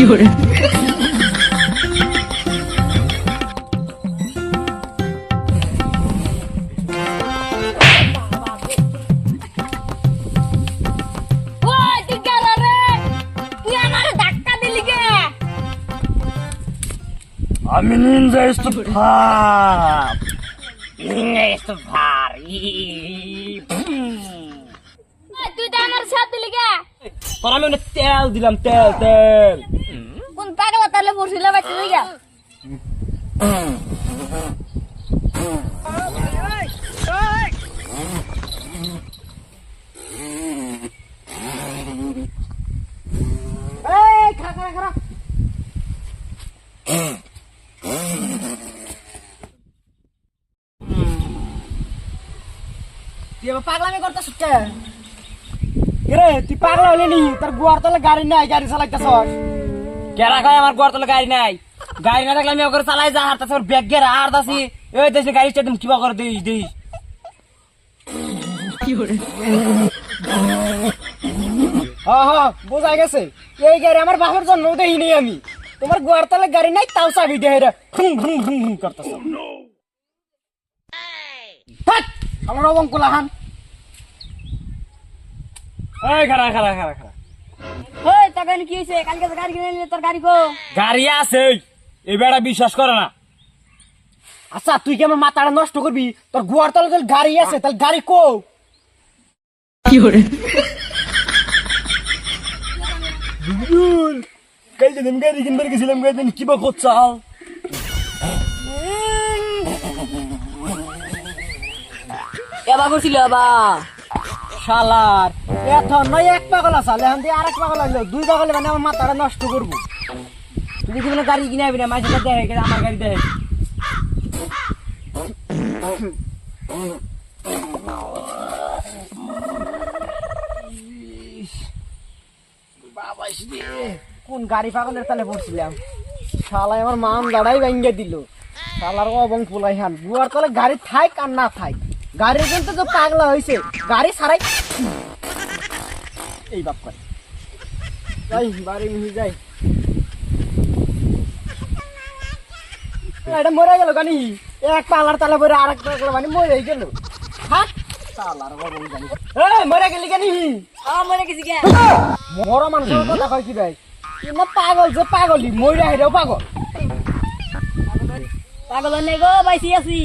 করে আমি Ninja ইস্তুফার Ninja ইস্তুফার তুই তো আমার সাথে দিলি কে? তোর আমি অনেক তেল দিলাম তেল কোন পাগলা তালে পড়ছিল বাইতে দিগা? এই খারা তুই আবার পাগলামি করতেছিস কেন? রে তুই পাগলা হলি নি? তোর গুয়ার তলে গাড়ি নাই, গাড়ি চালাইতেছস কেরা কয় আমার গুয়ার তলে গাড়ি নাই? গাড়ি না থাকলে আমি ওকে চালাই যা হারতাছি ওর ব্যাগ গেরা আর দাসি এই দেশে গাড়ি স্টার্ট কিবা করে দিস কি করে হ্যাঁ বোঝা গেছে। এই গাড়ি আমার বাপের জন্য দেখিনি আমি। তোমার গুয়ার তলে গাড়ি নাই তাও চাবি দেয় রে ভ্রুম ভ্রুম ভ্রুম ভ্রুম করতেছ। আমার অবঙ্কুলা হান এই খারা ওই টাকা কি হইছে? কালকে তো গাড়ি কিনে নিলে তোর গাড়ি কো? গাড়ি আছে এই বেড়া বিশ্বাস করে না। আচ্ছা তুই কি আমার মাথাটা নষ্ট করবি? তোর গুয়ার তলে যদি গাড়ি আছে তাহলে গাড়ি কো? কি করে কাল দিন গাড়ি কিনবার গেছিলাম, গাড়ি দিন কিবা করছাল এবার করছিল বা শালার এখন নয় এক পাগল আসাল এখন দিয়ে আরেক পাগল আসলো, দুই পাগলে মানে আমার মাথাটা নষ্ট করবো। তুই কি গাড়ি কিনে আবি না? মাঝে দেখে আমার গাড়ি দেখে কোন গাড়ি পাগলের তালে পড়ছিলাম। শালাই আমার মাম দাঁড়াই ভেঙে দিল। শালার অবং ফুলাই হান গুয়ার তলে গাড়ি থাক আর না থাক, গাড়ির কিন্তু তো পাগলা হয়েছে গাড়ি ছাড়াই এই বাপ করে যাই বাড়ি মিহি যাই। এটা মরে গেল গানি এক পালার তালে পরে আর এক পাগলা মানে মরে গেল। হাট শালার অবং জানি মরে গেলি গানি মরে গেছি কে? বড় মানুষের কথা কয় কি ভাই? না পাগল যে পাগলি মইরা হেরেও পাগল। পাগল নেই গো, বাইসি আছি।